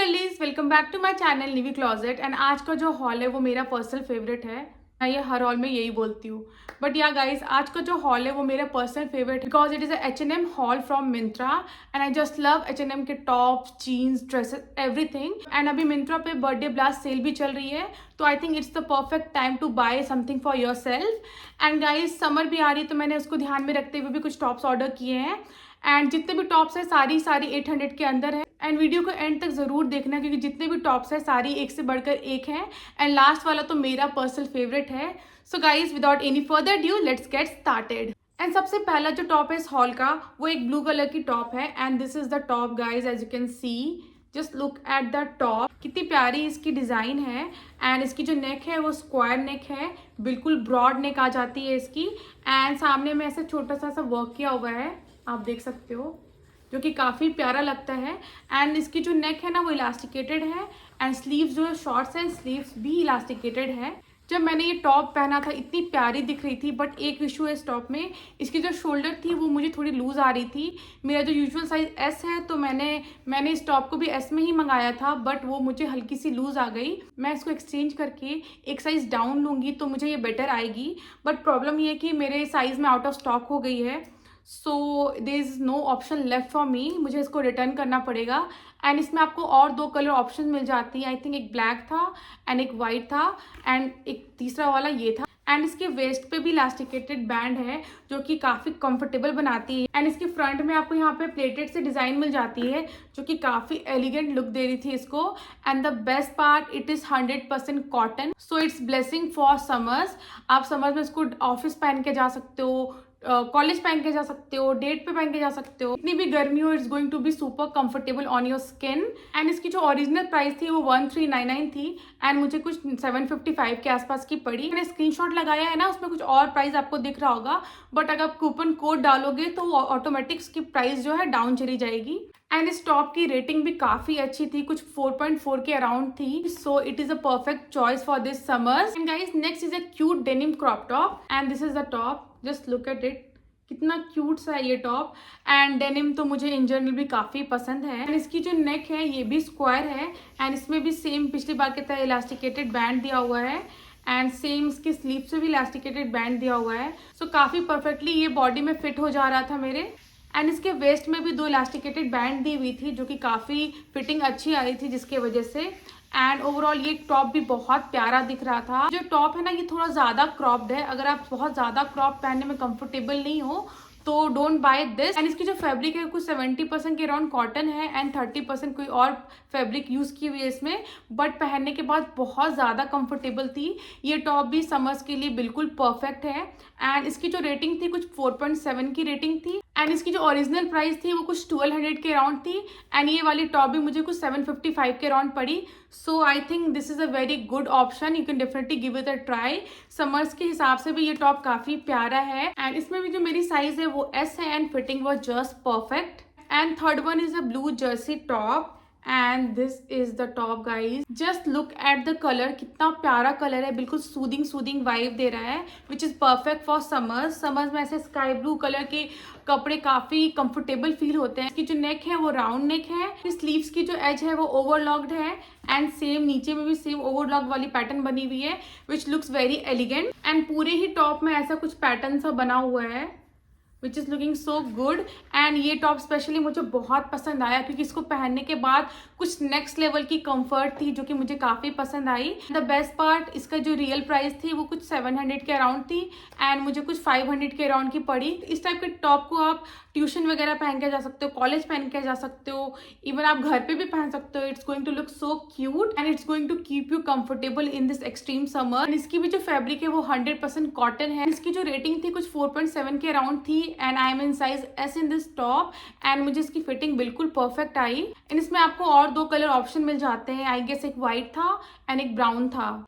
गर्लीज, welcome back to my channel Nivi closet. And आज का जो हॉल है वो मेरा पर्सनल फेवरेट है। मैं ये हर हॉल में यही बोलती हूँ, बट या गाइज आज का जो हॉल है वो मेरा personal favourite because it is H&M haul from Myntra and I just love H&M के tops, jeans, dresses, everything. And अभी मिंत्रा पे बर्थडे ब्लास्ट सेल भी चल रही है, तो I think it's the perfect time to buy something for yourself. And guys summer भी आ रही है, तो मैंने उसको ध्यान में रखते हुए भी कुछ टॉप्स ऑर्डर किए हैं। एंड जितने भी टॉप्स है सारी 800 के अंदर है। एंड वीडियो को एंड तक जरूर देखना क्योंकि जितने भी टॉप्स है सारी एक से बढ़कर एक है। एंड लास्ट वाला तो मेरा पर्सनल फेवरेट है। So guys without any further due let's get started. And सबसे पहला जो टॉप है इस हॉल का वो एक ब्लू कलर की टॉप है। And this is the top guys, as you can see, just look at the top. कितनी प्यारी इसकी डिजाइन है। एंड इसकी जो नेक है वो स्क्वायर नेक है, बिल्कुल ब्रॉड नेक आ जाती है इसकी। एंड सामने में ऐसा छोटा सा वर्क किया हुआ है, आप देख सकते हो, जो कि काफ़ी प्यारा लगता है। एंड इसकी जो नेक है ना वो इलास्टिकेटेड है। एंड स्लीव्स जो है शॉर्ट्स हैं, स्लीव्स भी इलास्टिकेटेड है। जब मैंने ये टॉप पहना था इतनी प्यारी दिख रही थी, बट एक इशू है इस टॉप में, इसकी जो शोल्डर थी वो मुझे थोड़ी लूज आ रही थी। मेरा जो यूजुअल साइज एस है, तो मैंने इस टॉप को भी एस में ही मंगाया था, बट वो मुझे हल्की सी लूज आ गई। मैं इसको एक्सचेंज करके एक साइज डाउन लूँगी तो मुझे ये बेटर आएगी। बट प्रॉब्लम ये है कि मेरे साइज़ में आउट ऑफ स्टॉक हो गई है, so there is no option left for me, मुझे इसको रिटर्न करना पड़ेगा। एंड इसमें आपको और 2 कलर ऑप्शन मिल जाती है। आई थिंक एक ब्लैक था एंड एक वाइट था एंड एक तीसरा वाला ये था। एंड इसके वेस्ट पे भी इलास्टिकेटेड बैंड है जो कि काफ़ी कंफर्टेबल बनाती है। एंड इसके फ्रंट में आपको यहाँ पे प्लेटेड से डिज़ाइन मिल जाती है जो कि काफ़ी एलिगेंट लुक दे रही थी इसको। And the best part, it is 100% cotton, so it's blessing for summers. आप समर्स में इसको ऑफिस पहन के जा सकते हो, कॉलेज पहन के जा सकते हो, डेट पे पहन के जा सकते हो, इतनी भी गर्मी हो, it's going to be super comfortable on your skin. And इसकी जो ओरिजिनल प्राइस थी वो 1399 थी एंड मुझे कुछ 755 के आसपास की पड़ी। मैंने स्क्रीनशॉट लगाया है ना, उसमें कुछ और प्राइस आपको दिख रहा होगा, बट अगर आप कूपन कोड डालोगे तो ऑटोमेटिक इसकी प्राइस जो है डाउन चली जाएगी। एंड इस टॉप की रेटिंग भी काफी अच्छी थी, कुछ 4.4 के अराउंड थी, so it is a perfect choice for this summers. And guys next is a cute denim crop top and this is the top, just look at it, कितना क्यूट सा है ये टॉप। एंड डेनिम तो मुझे in general भी काफ़ी पसंद है। एंड इसकी जो नेक है ये भी स्क्वायर है एंड इसमें भी सेम पिछली बार की तरह इलास्टिकेटेड बैंड दिया हुआ है। एंड सेम इसकी स्लीव से भी इलास्टिकेटेड बैंड दिया हुआ है, सो काफ़ी परफेक्टली ये बॉडी में फिट हो जा रहा था मेरे। एंड इसके वेस्ट में भी 2 इलास्टिकेटेड बैंड दी हुई थी जो कि काफ़ी फिटिंग अच्छी आ रही थी जिसके वजह से। एंड ओवरऑल ये टॉप भी बहुत प्यारा दिख रहा था। जो टॉप है ना ये थोड़ा ज़्यादा क्रॉप्ड है, अगर आप बहुत ज़्यादा क्रॉप पहनने में कंफर्टेबल नहीं हो तो डोंट बाय दिस। एंड इसकी जो फैब्रिक है कुछ 70% के अराउंड कॉटन है एंड 30% कोई और फैब्रिक यूज़ की हुई है इसमें, बट पहनने के बाद बहुत ज़्यादा कंफर्टेबल थी। ये टॉप भी समर्स के लिए बिल्कुल परफेक्ट है। एंड इसकी जो रेटिंग थी कुछ 4.7 की रेटिंग थी एंड इसकी जो ओरिजिनल प्राइस थी वो कुछ 1200 के अराउंड थी। एंड ये वाली टॉप भी मुझे कुछ 755 के अराउंड पड़ी, so I think this is a very good option, you can definitely give it a try. Summers के हिसाब से भी ये टॉप काफ़ी प्यारा है। एंड इसमें भी जो मेरी साइज़ है वो एस है and fitting was just perfect. And third one is a blue Jersey top and this is the top guys, just look at the colour, कितना प्यारा कलर है, बिल्कुल सूदिंग वाइब दे रहा है which is perfect for summers. Summers में ऐसे sky blue colour के कपड़े काफ़ी कंफर्टेबल फील होते हैं। इसकी जो नेक है वो राउंड नेक है, स्लीव्स की जो एज है वो ओवरलॉक्ड है एंड सेम नीचे में भी सेम ओवरलॉक वाली पैटर्न बनी हुई है which looks very elegant. And पूरे ही टॉप में ऐसा कुछ पैटर्न सा बना हुआ है which is looking so good. And ये टॉप स्पेशली मुझे बहुत पसंद आया क्योंकि इसको पहनने के बाद कुछ नेक्स्ट लेवल की कंफर्ट थी जो कि मुझे काफ़ी पसंद आई। द बेस्ट पार्ट, इसका जो रियल प्राइस थी वो कुछ 700 के अराउंड थी एंड मुझे कुछ 500 के अराउंड की पड़ी। इस टाइप के टॉप को आप ट्यूशन वगैरह पहन के जा सकते हो, कॉलेज पहन के जा सकते हो, इवन आप घर पे भी पहन सकते हो। It's going to look so cute and it's going to keep you comfortable in this extreme summer. इसकी भी जो फैब्रिक है वो 100% कॉटन है। इसकी जो रेटिंग थी कुछ 4.7 के अराउंड थी and I am in size S in this top and मुझे इसकी फिटिंग बिल्कुल परफेक्ट आई। एंड इसमें आपको और 2 कलर ऑप्शन मिल जाते हैं, आई गेस एक वाइट था एंड एक ब्राउन था।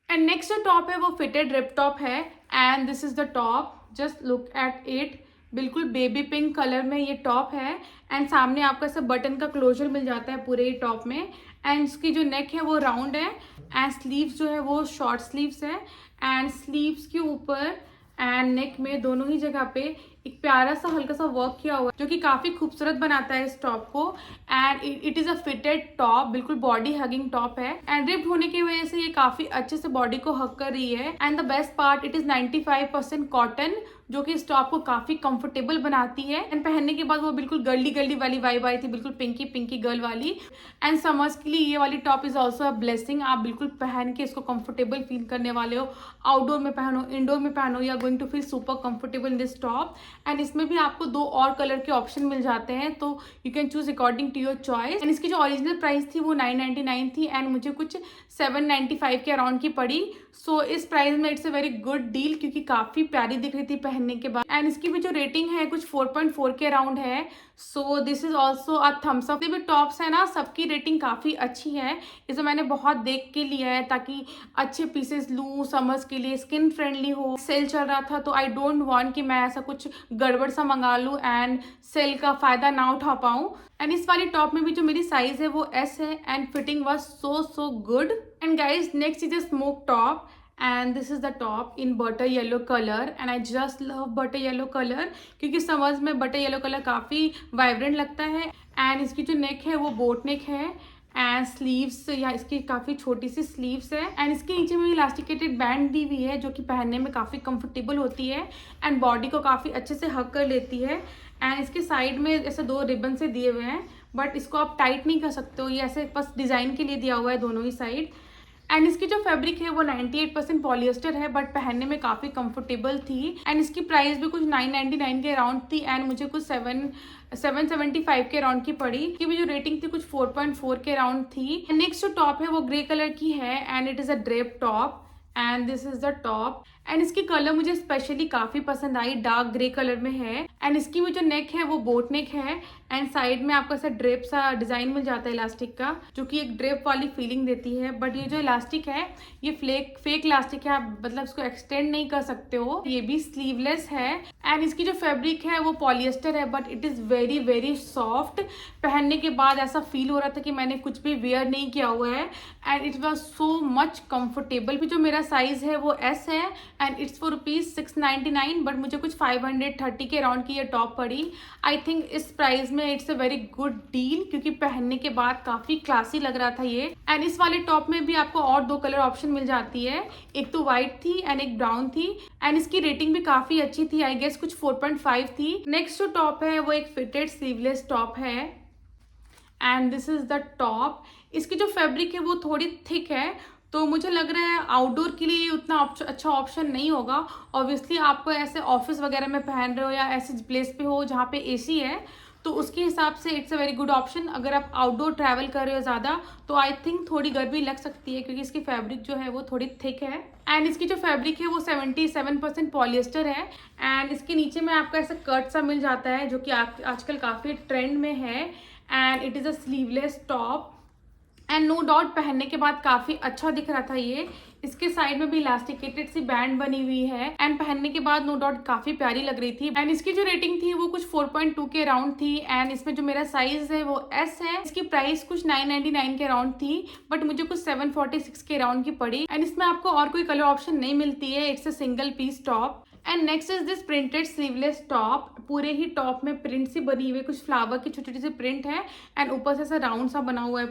एंड नेक्स्ट जो टॉप है वो फिटेड रिप टॉप है and this is the top, just look at it, बिल्कुल बेबी पिंक कलर में ये टॉप है। एंड सामने आपको ऐसा बटन का क्लोजर मिल जाता है पूरे ही टॉप में। एंड इसकी जो नेक है वो राउंड है एंड स्लीव्स जो है वो शॉर्ट स्लीव्स है। एंड स्लीव्स के ऊपर एंड नेक में दोनों ही जगह पे एक प्यारा सा हल्का सा वर्क किया हुआ है जो कि काफी खूबसूरत बनाता है इस टॉप को। And it is a fitted top, बिल्कुल बॉडी हगिंग टॉप है एंड रिप्ड होने की वजह से ये काफी अच्छे से बॉडी को हग कर रही है। And the best part, it is 95% cotton, जो कि इस टॉप को काफी कंफर्टेबल बनाती है। एंड पहनने के बाद वो बिल्कुल गर्ली गर्ली वाली वाइब आई थी, बिल्कुल पिंकी पिंकी गर्ल वाली। एंड समर्स के लिए ये वाली top is also a blessing. आप बिल्कुल पहन के इसको कंफर्टेबल फील करने वाले हो, आउटडोर में पहनो, इंडोर में पहनो, you are going to feel super comfortable in this top. And इसमें भी आपको 2 और कलर के ऑप्शन मिल जाते हैं, तो you can choose according to your choice. And इसकी जो ओरिजिनल प्राइस थी वो 999 थी एंड मुझे कुछ 795 के अराउंड की पड़ी। सो इस प्राइस में it's a very good deal, क्योंकि काफी प्यारी दिख रही थी पहनने के बाद। एंड इसकी भी जो रेटिंग है कुछ 4.4 के अराउंड है। So this is also a thumbs up. भी टॉप्स है ना, सबकी रेटिंग काफी अच्छी है। इसे मैंने बहुत देख के लिया है ताकि अच्छे पीसेस लूँ, समर्स के लिए स्किन फ्रेंडली हो। सेल चल रहा था तो आई डोंट वांट कि मैं ऐसा कुछ गड़बड़ सा मंगा लूँ एंड सेल का फायदा ना उठा पाऊँ। एंड इस वाली टॉप में भी जो मेरी साइज है वो एस है and fitting was so good. And guys next is a smoke top and this is the top in butter yellow color and I just love butter yellow color, क्योंकि समझ में butter yellow color काफ़ी vibrant लगता है। and इसकी जो neck है वो बोट नेक है एंड स्लीव्स या इसकी काफ़ी छोटी सी स्लीव्स है। एंड इसके नीचे में इलास्टिकेटेड बैंड दी हुई है जो कि पहनने में काफ़ी कंफर्टेबल होती है एंड बॉडी को काफ़ी अच्छे से हग कर लेती है। एंड इसके साइड में ऐसे 2 रिबन से दिए हुए हैं, बट इसको आप टाइट नहीं कर सकते हो, ये ऐसे बस डिज़ाइन के लिए दिया हुआ है दोनों ही साइड। एंड इसकी जो फैब्रिक है वो 98% पॉलिएस्टर है, बट पहनने में काफ़ी कंफर्टेबल थी। एंड इसकी प्राइस भी कुछ 999 के अराउंड थी एंड मुझे कुछ 775 के अराउंड की पड़ी। इसकी भी जो रेटिंग थी कुछ 4.4 के अराउंड थी। नेक्स्ट जो टॉप है वो ग्रे कलर की है and it is a drape top and this is the top. And इसकी कलर मुझे स्पेशली काफ़ी पसंद आई, डार्क ग्रे कलर में है। एंड इसकी भी जो नेक है वो बोट नेक है एंड साइड में आपको ऐसा ड्रेप सा डिज़ाइन मिल जाता है इलास्टिक का, जो कि एक ड्रेप वाली फीलिंग देती है। बट ये जो इलास्टिक है ये फेक इलास्टिक है, आप मतलब इसको एक्सटेंड नहीं कर सकते हो। ये भी स्लीवलेस है एंड इसकी जो फैब्रिक है वो पॉलिएस्टर है, बट इट इज़ वेरी फॉफ्ट। पहनने के बाद ऐसा फील हो रहा था कि मैंने कुछ भी वेयर नहीं किया हुआ है and it was so much comfortable. जो मेरा साइज है वो एस है एंड इट्स फॉर ₹699, बट मुझे कुछ 530 के अराउंड की ये टॉप पड़ी। आई थिंक इस प्राइस में it's a very good deal, क्योंकि पहनने के बाद काफ़ी क्लासी लग रहा था ये। एंड इस वाले टॉप में भी आपको और 2 कलर ऑप्शन मिल जाती है, एक तो वाइट थी एंड एक ब्राउन थी। एंड इसकी रेटिंग भी काफ़ी अच्छी थी, आई गेस कुछ 4.5 थी। नेक्स्ट जो टॉप है वो एक फिटेड स्लीवलेस टॉप है and this is the top. इसकी जो फैब्रिक है वो थोड़ी थिक है, तो मुझे लग रहा है आउटडोर के लिए उतना अच्छा ऑप्शन नहीं होगा। ऑब्वियसली आपको ऐसे ऑफिस वगैरह में पहन रहे हो या ऐसे प्लेस पे हो जहाँ पे एसी है, तो उसके हिसाब से it's a very good option. अगर आप आउटडोर ट्रैवल कर रहे हो ज़्यादा तो आई थिंक थोड़ी गर्मी लग सकती है, क्योंकि इसकी फैब्रिक जो है वो थोड़ी थिक है। एंड इसकी जो फैब्रिक है वो 77% पॉलिएस्टर है एंड इसके नीचे में आपको ऐसा कट सा मिल जाता है, जो कि आजकल काफ़ी ट्रेंड में है। And it is a sleeveless top and no doubt पहनने के बाद काफ़ी अच्छा दिख रहा था ये। इसके साइड में भी इलास्टिकेटेड सी बैंड बनी हुई है एंड पहनने के बाद नो डाउट काफ़ी प्यारी लग रही थी। एंड इसकी जो रेटिंग थी वो कुछ 4.2 के अराउंड थी एंड इसमें जो मेरा साइज है वो एस है। इसकी प्राइस कुछ 999 के अराउंड थी, बट मुझे कुछ 746 के अराउंड की पड़ी। एंड इसमें आपको और कोई कलर ऑप्शन नहीं मिलती है, it's a single piece top. And next is this printed sleeveless top. पूरे ही टॉप में प्रिंट सी बनी हुई है, कुछ फ्लावर की छोटी छोटी सी प्रिंट है एंड ऊपर से ऐसा राउंड सा बना हुआ है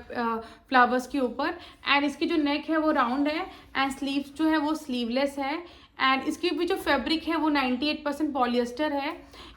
फ्लावर्स के ऊपर। एंड इसकी जो नेक है वो राउंड है एंड स्लीव्स जो है वो स्लीवलेस है एंड इसकी भी जो फैब्रिक है वो 98% पॉलिएस्टर है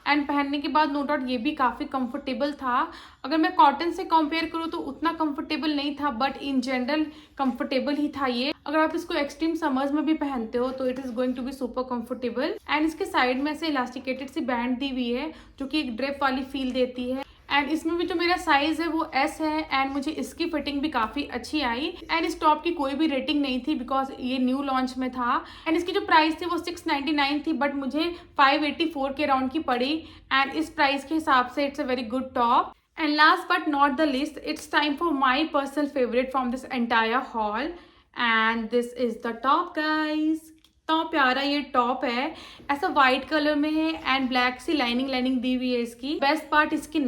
एंड पहनने के बाद नो डाउट ये भी काफ़ी कंफर्टेबल था। अगर मैं कॉटन से कंपेयर करूँ तो उतना कंफर्टेबल नहीं था, बट इन जनरल कंफर्टेबल ही था ये। अगर आप इसको एक्सट्रीम समर्स में भी पहनते हो तो it is going to be super comfortable. And इसके साइड में से इलास्टिकेटेड सी बैंड दी हुई है, जो कि एक ड्रेप वाली फील देती है। एंड इसमें भी जो मेरा साइज है वो एस है एंड मुझे इसकी फिटिंग भी काफ़ी अच्छी आई। एंड इस टॉप की कोई भी रेटिंग नहीं थी बिकॉज ये न्यू लॉन्च में था। एंड इसकी जो प्राइस थी वो 699 थी, बट मुझे 584 के अराउंड की पड़ी एंड इस प्राइस के हिसाब से it's a very good top. And last but not the list, it's time for my personal favourite from this entire hall and this is the top guys. तो प्यारा ये टॉप है, ऐसा वाइट कलर में है एंड ब्लैक सी लाइनिंग दी हुई है इसकी। बेस्ट पार्ट इसकी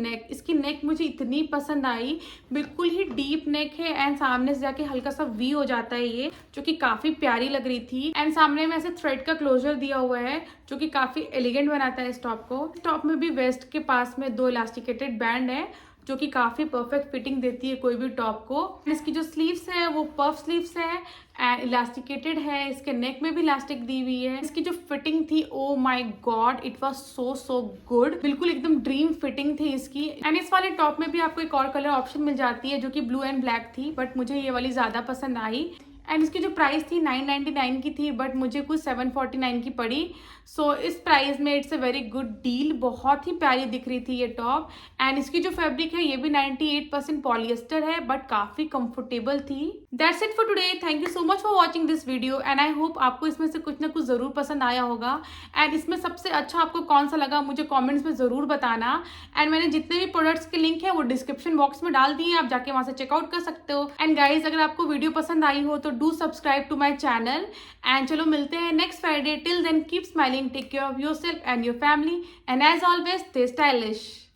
नेक मुझे इतनी पसंद आई, बिल्कुल ही डीप नेक है एंड सामने से जाके हल्का सा वी हो जाता है ये, जो कि काफी प्यारी लग रही थी। एंड सामने में ऐसे थ्रेड का क्लोजर दिया हुआ है जो कि काफी एलिगेंट बनाता है इस टॉप को। इस टॉप में भी वेस्ट के पास में 2 इलास्टिकेटेड बैंड है जो कि काफी परफेक्ट फिटिंग देती है कोई भी टॉप को। इसकी जो स्लीव्स है वो पफ स्लीव्स है एंड इलास्टिकेटेड है, इसके नेक में भी इलास्टिक दी हुई है। इसकी जो फिटिंग थी, oh my God, it was so good, बिल्कुल एकदम ड्रीम फिटिंग थी इसकी। एंड इस वाले टॉप में भी आपको एक और कलर ऑप्शन मिल जाती है जो कि ब्लू एंड ब्लैक थी, बट मुझे ये वाली ज्यादा पसंद आई। एंड इसकी जो प्राइस थी 999 की थी, बट मुझे कुछ 749 की पड़ी। सो इस प्राइस में it's a very good deal. बहुत ही प्यारी दिख रही थी ये टॉप। एंड इसकी जो फैब्रिक है ये भी 98% पॉलिएस्टर है, बट काफी कंफर्टेबल थी। That's it for today. Thank you so much for watching this video and I hope आपको इसमें से कुछ ना कुछ जरूर पसंद आया होगा। एंड इसमें सबसे अच्छा आपको कौन सा लगा मुझे कॉमेंट्स में जरूर बताना। एंड मैंने जितने भी प्रोडक्ट्स के लिंक है वो डिस्क्रिप्शन बॉक्स में डाल दिए, आप जाके वहां से चेकआउट कर सकते हो। एंड गाइज, अगर आपको वीडियो पसंद आई हो तो do subscribe to my channel. And चलो मिलते हैं next Friday. Till then keep smiling, take care of yourself and your family, and as always stay stylish.